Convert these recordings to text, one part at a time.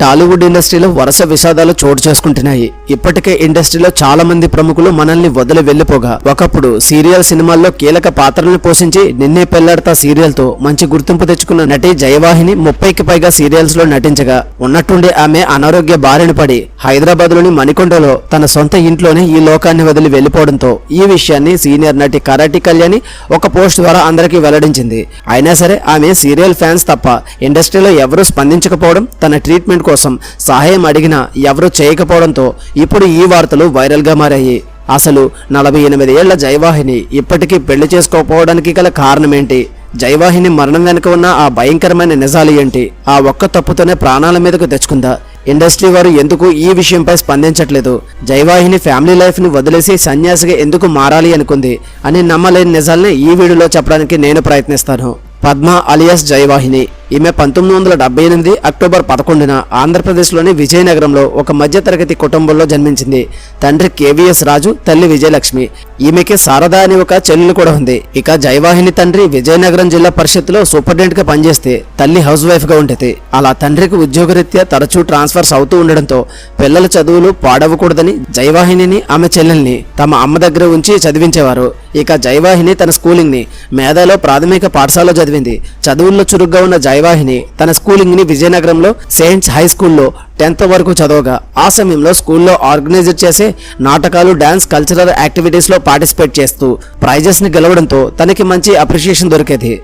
టాలీవుడ్ ఇండస్ట్రీలో వరుస విషాదాలు చోటు చేసుకుంటున్నాయి. ఇప్పటికే ఇండస్ట్రీలో చాలా మంది ప్రముఖులు మనల్ని వదిలి వెళ్లిపోగా ఒకప్పుడు సీరియల్ సినిమాల్లో కీలక పాత్రలను పోషించి నిన్నే పెళ్లాడతా సీరియల్ తో మంచి గుర్తింపు తెచ్చుకున్న నటి జయవాహిని 30కి పైగా సీరియల్స్ లో నటించగా ఉన్నట్టుండి ఆమె అనారోగ్య బారిన పడి హైదరాబాద్ లోని మణికొండలో తన సొంత ఇంట్లోనే ఈ లోకాన్ని వదిలి వెళ్లిపోవడంతో ఈ విషయాన్ని సీనియర్ నటి కరాటి కళ్యాణి ఒక పోస్ట్ ద్వారా అందరికీ వెల్లడించింది. అయినా సరే ఆమె సీరియల్ ఫ్యాన్స్ తప్ప ఇండస్ట్రీలో ఎవరూ స్పందించకపోవడం, తన ట్రీట్మెంట్ కోసం సహాయం అడిగినా ఎవరూ చేయకపోవడంతో ఇప్పుడు ఈ వార్తలు వైరల్ గా మారాయి. అసలు 48 ఏళ్ల జయవాహిని ఇప్పటికీ పెళ్లి చేసుకోకపోవడానికి గల కారణమేంటి? జయవాహిని మరణం వెనుక ఉన్న ఆ భయంకరమైన నిజాలు ఏంటి? ఆ ఒక్క తప్పుతోనే ప్రాణాల మీదకు తెచ్చుకుందా? ఇండస్ట్రీ వారు ఎందుకు ఈ విషయంపై స్పందించట్లేదు? జయవాహిని ఫ్యామిలీ లైఫ్ ని వదిలేసి సన్యాసిగా ఎందుకు మారాలి అనుకుంది అని నమ్మలేని నిజాల్ని ఈ వీడియోలో చెప్పడానికి నేను ప్రయత్నిస్తాను. పద్మ అలియాస్ జయవాహిని. ఈమె 1978 అక్టోబర్ 11న ఆంధ్రప్రదేశ్లోని విజయనగరంలో ఒక మధ్యతరగతి కుటుంబంలో జన్మించింది. తండ్రి కేవీఎస్ రాజు, తల్లి విజయలక్ష్మి. ఈమెకి శారద అని ఒక చెల్లెలు కూడా ఉంది. ఇక జయవాహిని తండ్రి విజయనగరం జిల్లా పరిషత్లో సూపరింటెండెంట్ గా పనిచేస్తే తల్లి హౌస్ వైఫ్ గా ఉండేది. అలా తండ్రికి ఉద్యోగరీత్యా తరచూ ట్రాన్స్ఫర్స్ అవుతూ ఉండడంతో పిల్లల చదువులు పాడవకూడదని జయవాహినిని ఆమె చెల్లెల్ని తమ అమ్మ దగ్గర ఉంచి చదివించేవారు. ఇక జయవాహిని తన స్కూలింగ్ ని మేధాలో ప్రాథమిక పాఠశాలలో చదివింది. చదువుల్లో చురుగ్గా ఉన్న జయవాహిని తన స్కూలింగ్ ని విజయనగరంలో సెయింట్స్ హై స్కూల్లో 10th వరకు చదవగా ఆ సమయంలో స్కూల్లో ఆర్గనైజ్ చేసే నాటకాలు, డాన్స్, కల్చరల్ యాక్టివిటీస్ లో పార్టిసిపేట్ చేస్తూ ప్రైజెస్ ని గెలవడంతో తనకి మంచి అప్రిషియేషన్ దొరికేది.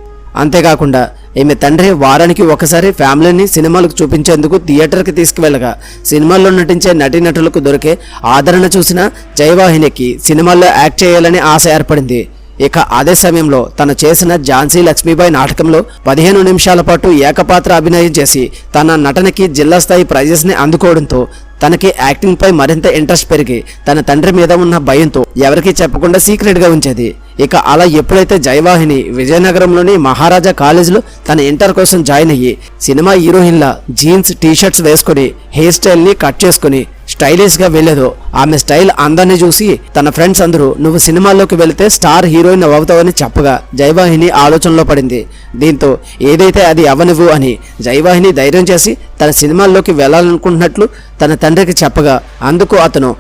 అంతేకాకుండా ఈమె తండ్రి వారానికి ఒకసారి ఫ్యామిలీని సినిమాలకు చూపించేందుకు థియేటర్కి తీసుకువెళ్ళగా సినిమాల్లో నటించే నటీనటులకు దొరికే ఆదరణ చూసిన జయవాహినికి సినిమాల్లో యాక్ట్ చేయాలని ఆశ ఏర్పడింది. ఇక అదే సమయంలో తను చేసిన ఝాన్సీ లక్ష్మీబాయి నాటకంలో 15 నిమిషాల పాటు ఏకపాత్ర అభినయం చేసి తన నటనకి జిల్లా స్థాయి ప్రైజెస్ ని అందుకోవడంతో తనకి యాక్టింగ్ పై మరింత ఇంట్రెస్ట్ పెరిగి తన తండ్రి మీద ఉన్న భయంతో ఎవరికీ చెప్పకుండా సీక్రెట్ గా ఉంచేది. ఇక అలా ఎప్పుడైతే జయవాహిని విజయనగరంలోని మహారాజా కాలేజీలో తన ఇంటర్ కోసం జాయిన్ అయ్యి సినిమా హీరోయిన్ల జీన్స్, టీషర్ట్స్ వేసుకుని హెయిర్ స్టైల్ ని కట్ చేసుకుని స్టైలిష్ గా వెళ్లేదో ఆమె స్టైల్ అందాన్ని చూసి తన ఫ్రెండ్స్ అందరూ నువ్వు సినిమాల్లోకి వెళితే స్టార్ హీరోయిన్ అవుతావని చెప్పగా జయవాహిని ఆలోచనలో పడింది. దీంతో ఏదైతే అది అవ్వనివ్వు అని జయవాహిని ధైర్యం చేసి తన సినిమాల్లోకి వెళ్లాలనుకుంటున్నట్లు తన తండ్రికి చెప్పగా అందుకు అతను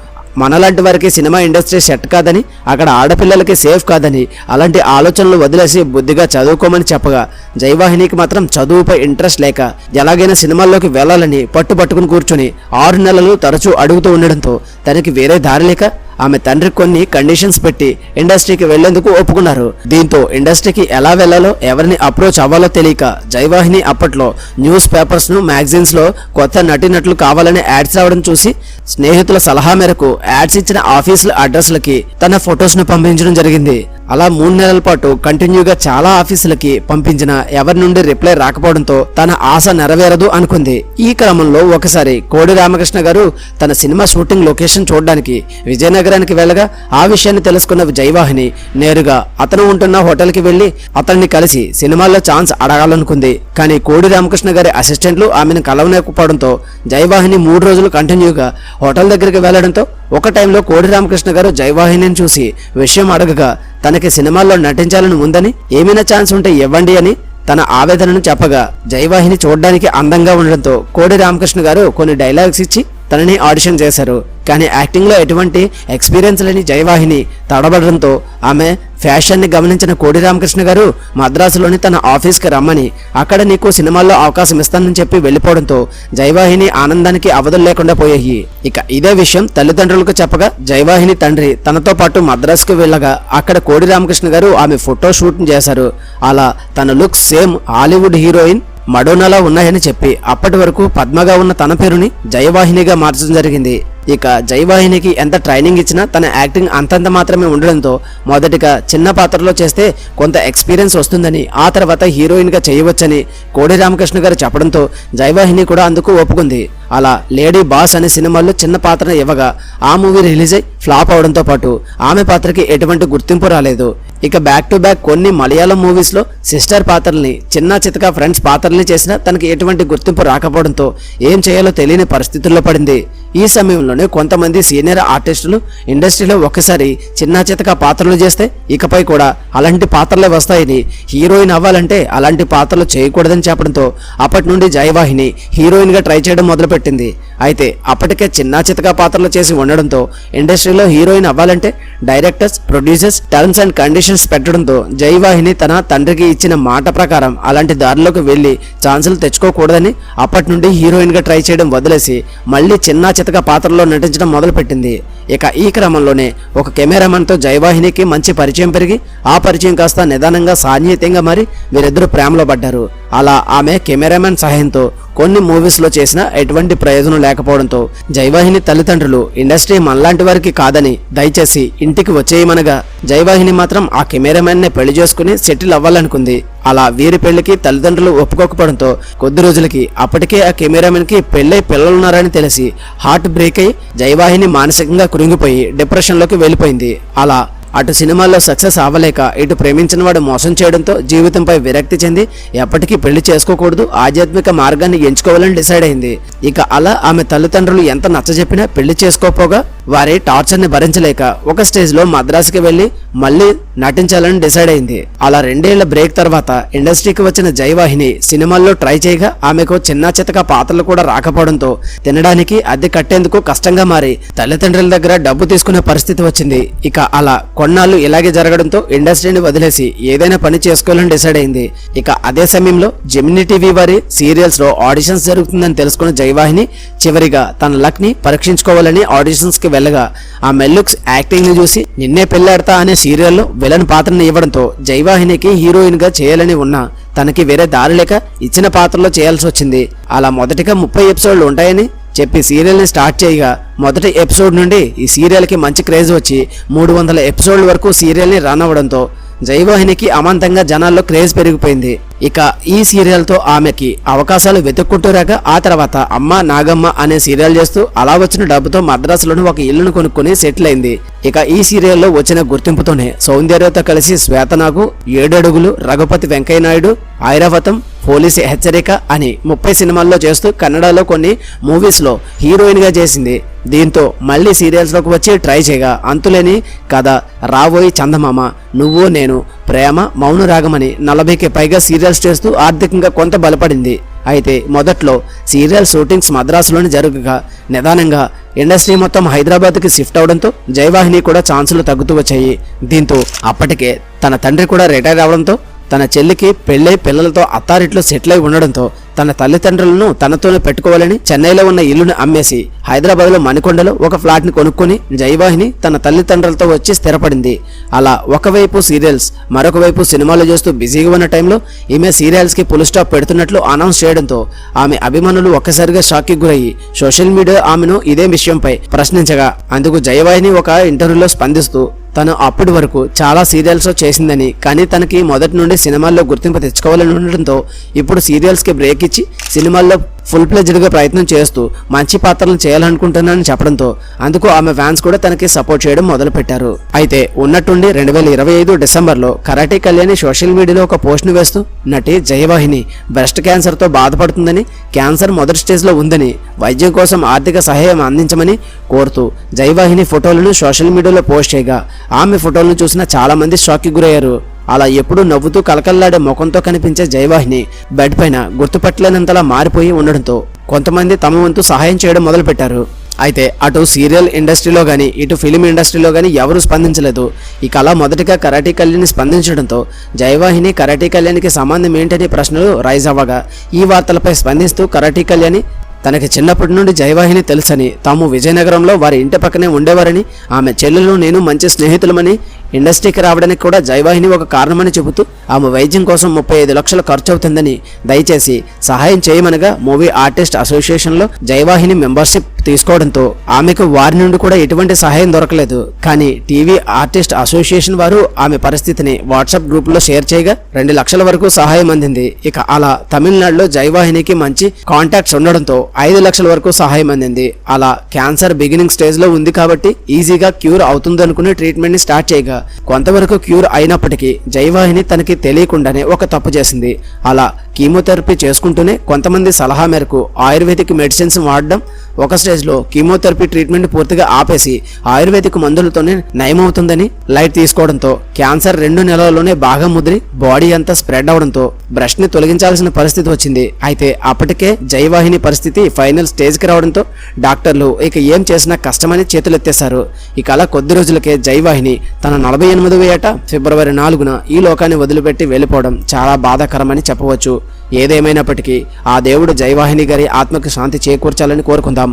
మనలాంటి వారికి సినిమా ఇండస్ట్రీ సెట్ కాదని, అక్కడ ఆడపిల్లలకి సేఫ్ కాదని, అలాంటి ఆలోచనలు వదిలేసి బుద్ధిగా చదువుకోమని చెప్పగా జయవాహినికి మాత్రం చదువుపై ఇంట్రెస్ట్ లేక ఎలాగైనా సినిమాల్లోకి వెళ్లాలని పట్టుబట్టుకుని కూర్చుని 6 నెలలు తరచూ అడుగుతూ ఉండడంతో తనకి వేరే దారి లేక ఆమె తండ్రి కొన్ని కండిషన్స్ పెట్టి ఇండస్ట్రీకి వెళ్లేందుకు ఒప్పుకున్నారు. దీంతో ఇండస్ట్రీకి ఎలా వెళ్లాలో, ఎవరిని అప్రోచ్ అవ్వాలో తెలియక జయవాహిని అప్పట్లో న్యూస్ పేపర్స్ ను, మ్యాగజైన్స్ లో కొత్త నటీనటులు కావాలని యాడ్స్ రావడం చూసి స్నేహితుల సలహా మేరకు యాడ్స్ ఇచ్చిన ఆఫీసుల అడ్రస్లకి తన ఫొటోస్ ను పంపించడం జరిగింది. అలా 3 నెలల పాటు కంటిన్యూగా చాలా ఆఫీసులకి పంపించిన ఎవరి నుండి రిప్లై రాకపోవడంతో తన ఆశ నెరవేరదు అనుకుంది. ఈ క్రమంలో ఒకసారి కోడి రామకృష్ణ గారు తన సినిమా షూటింగ్ లొకేషన్ చూడడానికి విజయనగరానికి వెళ్ళగా ఆ విషయాన్ని తెలుసుకున్న జయవాహిని నేరుగా అతను ఉంటున్న హోటల్ కి వెళ్లి అతన్ని కలిసి సినిమాల్లో ఛాన్స్ అడగాలనుకుంది. కానీ కోడి రామకృష్ణ గారి అసిస్టెంట్లు ఆమెను కలవలేకపోవడంతో జయవాహిని 3 రోజులు కంటిన్యూగా హోటల్ దగ్గరికి వెళ్లడంతో ఒక టైంలో కోడి రామకృష్ణ గారు జయవాహినిని చూసి విషయం అడగగా తనకి సినిమాల్లో నటించాలని ఉందని, ఏమైనా ఛాన్స్ ఉంటే ఇవ్వండి అని తన ఆవేదనను చెప్పగా జయవాహిని చూడడానికి అందంగా ఉండడంతో కోడి రామకృష్ణ గారు కొన్ని డైలాగ్స్ ఇచ్చి తనని ఆడిషన్ చేశారు. కానీ యాక్టింగ్ లో ఎటువంటి ఎక్స్పీరియన్స్ లేని జయవాహిని తడబడడంతో ఆమె ఫ్యాషన్ ని గమనించిన కోడి రామకృష్ణ గారు మద్రాసులోని తన ఆఫీస్కి రమ్మని అక్కడ నీకు సినిమాల్లో అవకాశం ఇస్తానని చెప్పి వెళ్లిపోవడంతో జయవాహిని ఆనందానికి అవధులు లేకుండా పోయాయి. ఇక ఇదే విషయం తల్లిదండ్రులకు చెప్పగా జయవాహిని తండ్రి తనతో పాటు మద్రాసుకు వెళ్ళగా అక్కడ కోడి రామకృష్ణ గారు ఆమె ఫోటో షూట్ చేశారు. అలా తన లుక్ సేమ్ హాలీవుడ్ హీరోయిన్ మడోనాలా ఉన్నాయని చెప్పి అప్పటి వరకు పద్మగా ఉన్న తన పేరుని జయవాహినిగా మార్చడం జరిగింది. ఇక జయవాహినికి ఎంత ట్రైనింగ్ ఇచ్చినా తన యాక్టింగ్ అంతంత మాత్రమే ఉండడంతో మొదటిగా చిన్న పాత్రలో చేస్తే కొంత ఎక్స్పీరియన్స్ వస్తుందని, ఆ తర్వాత హీరోయిన్ గా చేయవచ్చని కోడి రామకృష్ణ గారు చెప్పడంతో జయవాహిని కూడా అందుకు ఒప్పుకుంది. అలా లేడీ బాస్ అనే సినిమాల్లో చిన్న పాత్ర ఇవ్వగా ఆ మూవీ రిలీజ్ అయి ఫ్లాప్ అవడంతో పాటు ఆమె పాత్రకి ఎటువంటి గుర్తింపు రాలేదు. ఇక బ్యాక్ టు బ్యాక్ కొన్ని మలయాళం మూవీస్ లో సిస్టర్ పాత్రల్ని, చిన్న చితక ఫ్రెండ్స్ పాత్రల్ని చేసినా తనకి ఎటువంటి గుర్తింపు రాకపోవడంతో ఏం చేయాలో తెలియని పరిస్థితుల్లో పడింది. ఈ సమయంలోనే కొంతమంది సీనియర్ ఆర్టిస్టులు ఇండస్ట్రీలో ఒక్కసారి చిన్న చితక పాత్రలు చేస్తే ఇకపై కూడా అలాంటి పాత్రలే వస్తాయని, హీరోయిన్ అవ్వాలంటే అలాంటి పాత్రలు చేయకూడదని చెప్పడంతో అప్పటి నుండి జయవాహిని హీరోయిన్ గా ట్రై చేయడం మొదలుపెట్టింది. అయితే అప్పటికే చిన్న చితక పాత్రలు చేసి ఉండడంతో ఇండస్ట్రీలో హీరోయిన్ అవ్వాలంటే directors, producers terms and conditions పెట్టడంతో జయవాహిని తన తండ్రికి ఇచ్చిన మాట ప్రకారం అలాంటి దారిలోకి వెళ్లి ఛాన్సులు తెచ్చుకోకూడదని అప్పటి నుండి హీరోయిన్ గా ట్రై చేయడం వదిలేసి మళ్ళీ చిన్న చితక పాత్రలో నటించడం మొదలుపెట్టింది. ఇక ఈ క్రమంలోనే ఒక కెమెరామెన్ తో జయవాహినికి మంచి పరిచయం పెరిగి ఆ పరిచయం కాస్త నిదానంగా సాన్నిహిత్యంగా మారి వీరిద్దరూ ప్రేమలో పడ్డారు. అలా ఆమె కెమెరామెన్ సహాయంతో కొన్ని మూవీస్ లో చేసిన ఎటువంటి ప్రయోజనం లేకపోవడంతో జయవాహిని తల్లిదండ్రులు ఇండస్ట్రీ మనలాంటి వారికి కాదని దయచేసి ఇంటికి వచ్చేయమనగా జయవాహిని మాత్రం ఆ కెమెరామెన్ నే పెళ్లి చేసుకుని సెటిల్ అవ్వాలనుకుంది. అలా వీరి పెళ్లికి తల్లిదండ్రులు ఒప్పుకోకపోవడంతో కొద్ది రోజులకి అప్పటికే ఆ కెమెరామెన్ కి పెళ్ళై పిల్లలున్నారని తెలిసి హార్ట్ బ్రేక్ అయి జయవాహిని మానసికంగా కృంగిపోయి డిప్రెషన్ లోకి వెళ్ళిపోయింది. అలా అటు సినిమాల్లో సక్సెస్ అవ్వలేక ఇటు ప్రేమించిన వాడు మోసం చేయడంతో జీవితంపై విరక్తి చెంది ఎప్పటికీ పెళ్లి చేసుకోకూడదు, ఆధ్యాత్మిక మార్గాన్ని ఎంచుకోవాలని డిసైడ్ అయింది. ఇక అలా ఆమె తల్లిదండ్రులు ఎంత నచ్చజెప్పినా పెళ్లి చేసుకోపోగా వారి టార్చర్ ని భరించలేక ఒక స్టేజ్ లో మద్రాసుకి వెళ్లి మళ్ళీ నటించాలని డిసైడ్ అయింది. అలా 2 ఏళ్ల బ్రేక్ తర్వాత ఇండస్ట్రీకి వచ్చిన జయవాహిని సినిమాల్లో ట్రై చేయగా ఆమెకు చిన్న చితక పాత్రలు కూడా రాకపోవడంతో తినడానికి అద్దె కట్టేందుకు కష్టంగా మారి తల్లిదండ్రుల దగ్గర డబ్బు తీసుకునే పరిస్థితి వచ్చింది. ఇక అలా కొన్నాళ్ళు ఇలాగే జరగడంతో ఇండస్ట్రీని వదిలేసి ఏదైనా పని చేసుకోవాలని డిసైడ్ అయింది. ఇక అదే సమయంలో జెమినీ టీవీ వారి సీరియల్స్ లో ఆడిషన్స్ జరుగుతుందని తెలుసుకున్న జయవాహిని చివరిగా తన లక్ ని పరీక్షించుకోవాలని ఆడిషన్స్ కి వెళ్ళగా ఆ మెల్లుక్స్ యాక్టింగ్ ని చూసి నిన్నే పెళ్లాడతా అనే సీరియల్లో విలన్ పాత్రని ఇవ్వడంతో జయవాహినికి హీరోయిన్ గా చేయాలని ఉన్నా తనకి వేరే దారి లేక ఇచ్చిన పాత్రలో చేయాల్సి వచ్చింది. అలా మొదటిగా 30 ఎపిసోడ్లు ఉంటాయని చెప్పి సీరియల్ ని స్టార్ట్ చేయగా మొదటి ఎపిసోడ్ నుండి ఈ సీరియల్ కి మంచి క్రేజ్ వచ్చి 300 ఎపిసోడ్ల వరకు సీరియల్ ని రన్ అవ్వడంతో జయవాహినికి అమాంతంగా జనాల్లో క్రేజ్ పెరిగిపోయింది. ఇక ఈ సీరియల్ తో ఆమెకి అవకాశాలు వెతుక్కుంటూ రాక ఆ తర్వాత అమ్మ నాగమ్మ అనే సీరియల్ చేస్తూ అలా వచ్చిన డబ్బుతో మద్రాసులోని ఒక ఇల్లును కొనుక్కుని సెటిల్ అయింది. ఇక ఈ సీరియల్లో వచ్చిన గుర్తింపుతోనే సౌందర్యతో కలిసి శ్వేతనాగు, 7 అడుగులు, రఘుపతి వెంకయ్య నాయుడు, ఐరావతం, పోలీసు హెచ్చరిక అని 30 సినిమాల్లో చేస్తూ కన్నడలో కొన్ని మూవీస్ లో హీరోయిన్ గా చేసింది. దీంతో మళ్ళీ సీరియల్స్ లోకి వచ్చి ట్రై చేయగా అంతులేని కథ, రాబోయి చందమామ, నువ్వు నేను, ప్రేమ, మౌనరాగమని 40కి పైగా సీరియల్స్ చేస్తూ ఆర్థికంగా కొంత బలపడింది. అయితే మొదట్లో సీరియల్ షూటింగ్స్ మద్రాసులోని జరగగా నిదానంగా ఇండస్ట్రీ మొత్తం హైదరాబాద్కి షిఫ్ట్ అవడంతో జయవాహిని కూడా ఛాన్సులు తగ్గుతూ వచ్చాయి. దీంతో అప్పటికే తన తండ్రి కూడా రిటైర్ అవడంతో తన చెల్లికి పెళ్ళై పిల్లలతో అత్తారింట్లో సెటిల్ అయి ఉండడంతో తన తల్లిదండ్రులను తనతోనే పెట్టుకోవాలని చెన్నైలో ఉన్న ఇల్లును అమ్మేసి హైదరాబాద్లో మణికొండలో ఒక ఫ్లాట్ ని కొనుక్కొని జయవాహిని తన తల్లిదండ్రులతో వచ్చి స్థిరపడింది. అలా ఒకవైపు సీరియల్స్, మరొక వైపు సినిమాలు చేస్తూ బిజీగా ఉన్న టైంలో ఈమె సీరియల్స్ కి ఫుల్ స్టాప్ పెడుతున్నట్లు అనౌన్స్ చేయడంతో ఆమె అభిమానులు ఒక్కసారిగా షాక్ కి గురయ్యి సోషల్ మీడియా ఆమెను ఇదే విషయంపై ప్రశ్నించగా అందుకు జయవాహిని ఒక ఇంటర్వ్యూలో స్పందిస్తూ తను అప్పటి వరకు చాలా సీరియల్స్ చేసిందని, కానీ తనకి మొదటి నుండి సినిమాల్లో గుర్తింపు తెచ్చుకోవాలని ఉండడంతో ఇప్పుడు సీరియల్స్ కి బ్రేక్ ఇచ్చి సినిమాల్లో ఫుల్ ప్లెజ్డ్ గా ప్రయత్నం చేస్తూ మంచి పాత్రలను చేయాలనుకుంటున్నానని చెప్పడంతో అందుకు ఆమె ఫ్యాన్స్ కూడా తనకి సపోర్ట్ చేయడం మొదలు పెట్టారు. అయితే ఉన్నట్టుండి 2025 డిసెంబర్లో కరాటే కళ్యాణి సోషల్ మీడియాలో ఒక పోస్ట్ ను వేస్తూ నటి జయవాహిని బ్రెస్ట్ క్యాన్సర్ తో బాధపడుతుందని, క్యాన్సర్ మొదటి స్టేజ్ లో ఉందని, వైద్యం కోసం ఆర్థిక సహాయం అందించమని కోరుతూ జయవాహిని ఫోటోలను సోషల్ మీడియాలో పోస్ట్ చేయగా ఆమె ఫోటోలను చూసిన చాలా మంది షాక్ కి గురయ్యారు. అలా ఎప్పుడూ నవ్వుతూ కలకల్లాడే ముఖంతో కనిపించే జయవాహిని బెడ్ పైన గుర్తుపట్టలేనంతలా మారిపోయి ఉండడంతో కొంతమంది తమ వంతు సహాయం చేయడం మొదలుపెట్టారు. అయితే అటు సీరియల్ ఇండస్ట్రీలో గానీ ఇటు ఫిలిం ఇండస్ట్రీలో గానీ ఎవరూ స్పందించలేదు. ఇక అలా మొదటిగా కరాటే కళ్యాణి స్పందించడంతో జయవాహిని కరాటే కళ్యాణికి సంబంధం ఏంటనే ప్రశ్నలు రైజ్ అవ్వగా ఈ వార్తలపై స్పందిస్తూ కరాటే కళ్యాణి తనకి చిన్నప్పటి నుండి జయవాహిని తెలుసని, తాము విజయనగరంలో వారి ఇంటి పక్కనే ఉండేవారని, ఆమె చెల్లెలు నేను మంచి స్నేహితులమని, ఇండస్ట్రీకి రావడానికి కూడా జయవాహిని ఒక కారణమని చెబుతూ ఆమె వైద్యం కోసం 35 లక్షలు ఖర్చు అవుతుందని దయచేసి సహాయం చేయమనగా మూవీ ఆర్టిస్ట్ అసోసియేషన్లో జయవాహిని మెంబర్షిప్ తీసుకోవడంతో ఆమెకు వారి నుండి కూడా ఎటువంటి సహాయం దొరకలేదు. కానీ టీవీ ఆర్టిస్ట్ అసోసియేషన్ వారు ఆమె పరిస్థితిని వాట్సాప్ గ్రూపులో షేర్ చేయగా 2 లక్షల వరకు సహాయం అందింది. ఇక అలా తమిళనాడులో జయవాహినికి మంచి కాంటాక్ట్స్ ఉండడంతో 5 లక్షల వరకు సహాయం అందింది. అలా క్యాన్సర్ బిగినింగ్ స్టేజ్ లో ఉంది కాబట్టి ఈజీగా క్యూర్ అవుతుందనుకుని ట్రీట్మెంట్ ని స్టార్ట్ చేయగా కొంతవరకు క్యూర్ అయినప్పటికీ జయవాహిని తనకి తెలియకుండానే ఒక తప్పు చేసింది. అలా కీమోథెరపీ చేసుకుంటూనే కొంతమంది సలహా మేరకు ఆయుర్వేదిక్ మెడిసిన్స్ వాడడం, ఒక స్టేజ్లో కీమోథెరపీ ట్రీట్మెంట్ పూర్తిగా ఆపేసి ఆయుర్వేదిక్ మందులతోనే నయమవుతుందని లైట్ తీసుకోవడంతో క్యాన్సర్ 2 నెలల్లోనే బాగా ముదిరి బాడీ అంతా స్ప్రెడ్ అవడంతో బ్రెస్ట్ ని తొలగించాల్సిన పరిస్థితి వచ్చింది. అయితే అప్పటికే జయవాహిని పరిస్థితి ఫైనల్ స్టేజ్కి రావడంతో డాక్టర్లు ఇక ఏం చేసినా కష్టమని చేతులెత్తేశారు. ఇక అలా కొద్ది రోజులకే జయవాహిని తన 48వ ఏట ఫిబ్రవరి 4న ఈ లోకాన్ని వదిలిపెట్టి వెళ్ళిపోవడం చాలా బాధాకరమని చెప్పవచ్చు. ఏదేమైనప్పటికీ ఆ దేవుడు జయవాహిని గారి ఆత్మకు శాంతి చేకూర్చాలని కోరుకుందాం.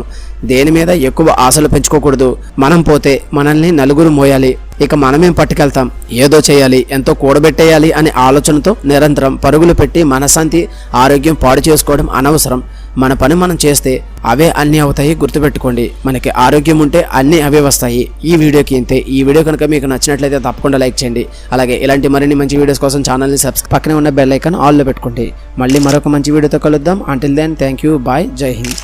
దేని మీద ఎక్కువ ఆశలు పెంచుకోకూడదు. మనం పోతే మనల్ని నలుగురు మోయాలి, ఇక మనమేం పట్టుకెళ్తాం, ఏదో చేయాలి, ఎంతో కూడబెట్టేయాలి అనే ఆలోచనతో నిరంతరం పరుగులు పెట్టి మనశ్శాంతి ఆరోగ్యం పాడు చేసుకోవడం అనవసరం. మన పని మనం చేస్తే అవే అన్నీ అవుతాయి. గుర్తుపెట్టుకోండి, మనకి ఆరోగ్యం ఉంటే అన్నీ అవే వస్తాయి. ఈ వీడియోకి ఇంతే. ఈ వీడియో కనుక మీకు నచ్చినట్లయితే తప్పకుండా లైక్ చేయండి. అలాగే ఇలాంటి మరిన్ని మంచి వీడియోస్ కోసం ఛానల్ని పక్కనే ఉన్న బెల్ ఐకాన్ ఆల్లో పెట్టుకోండి. మళ్ళీ మరొక మంచి వీడియోతో కలుద్దాం. Until then thank you, bye, జై హింద్.